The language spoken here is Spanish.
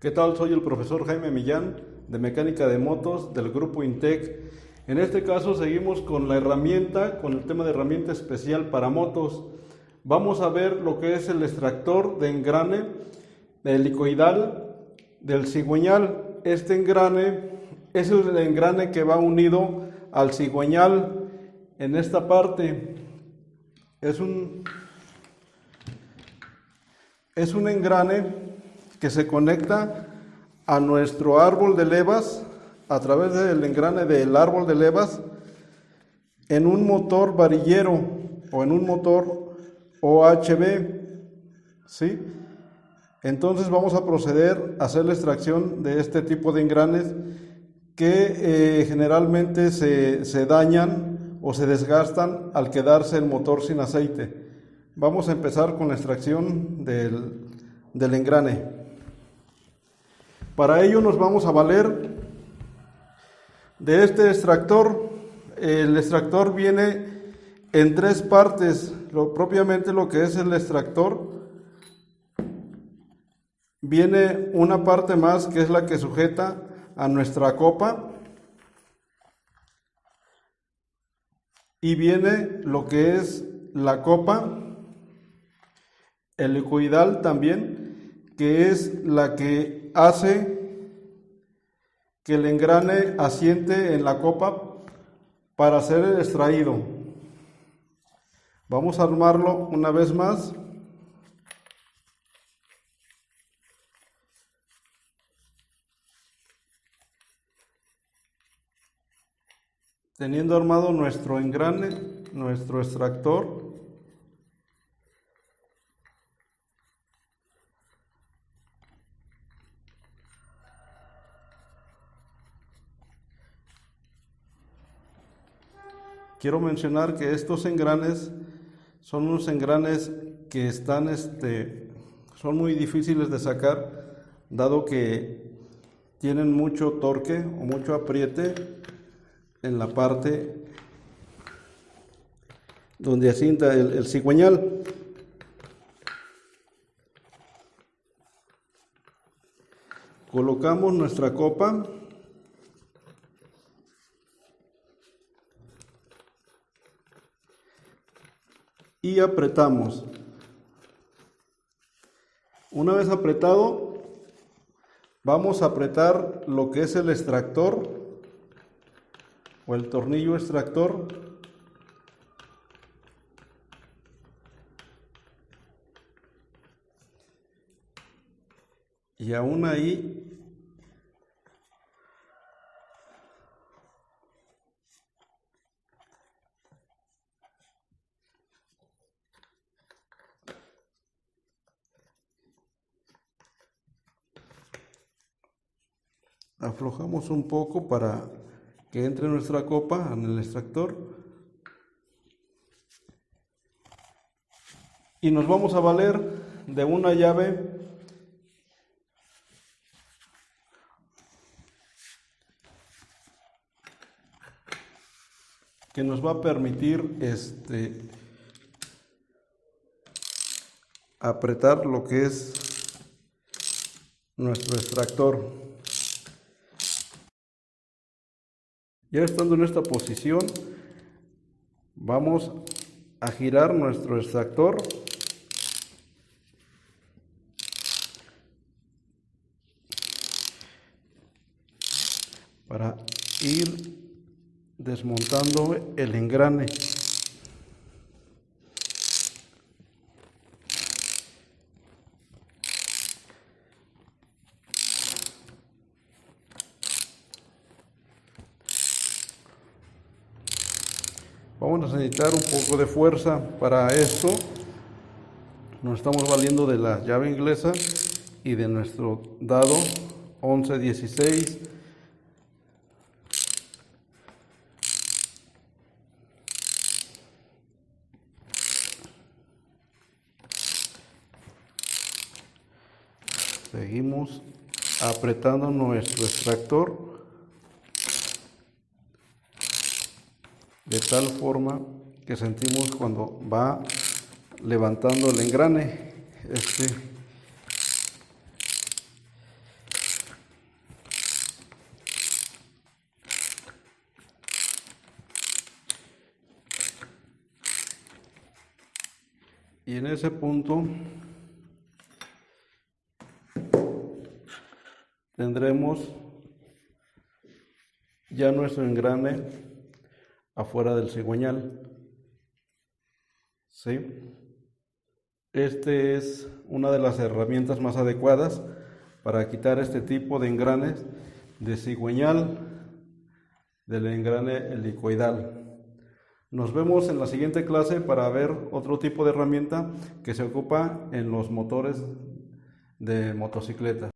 ¿Qué tal? Soy el profesor Jaime Millán de Mecánica de Motos del grupo Intec. En este caso seguimos con la herramienta, con el tema de herramienta especial para motos. Vamos a ver lo que es el extractor de engrane helicoidal del cigüeñal. Este engrane es el engrane que va unido al cigüeñal en esta parte. Es un engrane que se conecta a nuestro árbol de levas a través del engrane del árbol de levas en un motor varillero o en un motor OHB, ¿sí? Entonces vamos a proceder a hacer la extracción de este tipo de engranes que generalmente se dañan o se desgastan al quedarse el motor sin aceite. Vamos a empezar con la extracción del engrane. Para ello nos vamos a valer de este extractor. El extractor viene en tres partes. Propiamente lo que es el extractor, viene una parte más que es la que sujeta a nuestra copa, y viene lo que es la copa helicoidal también, que es la que hace que el engrane asiente en la copa para ser extraído. Vamos a armarlo una vez más. Teniendo armado nuestro engrane, nuestro extractor, quiero mencionar que estos engranes son unos engranes que son muy difíciles de sacar, dado que tienen mucho torque o mucho apriete en la parte donde asienta el cigüeñal. Colocamos nuestra copa y apretamos. Una vez apretado, vamos a apretar lo que es el extractor o el tornillo extractor, y aún ahí aflojamos un poco para que entre nuestra copa en el extractor, y nos vamos a valer de una llave que nos va a permitir apretar lo que es nuestro extractor. Ya estando en esta posición, vamos a girar nuestro extractor para ir desmontando el engrane. Vamos a necesitar un poco de fuerza para esto. Nos estamos valiendo de la llave inglesa y de nuestro dado 11-16. Seguimos apretando nuestro extractor de tal forma que sentimos cuando va levantando el engrane. Y en ese punto tendremos ya nuestro engrane afuera del cigüeñal. ¿Sí? Este es una de las herramientas más adecuadas para quitar este tipo de engranes de cigüeñal del engrane helicoidal. Nos vemos en la siguiente clase para ver otro tipo de herramienta que se ocupa en los motores de motocicleta.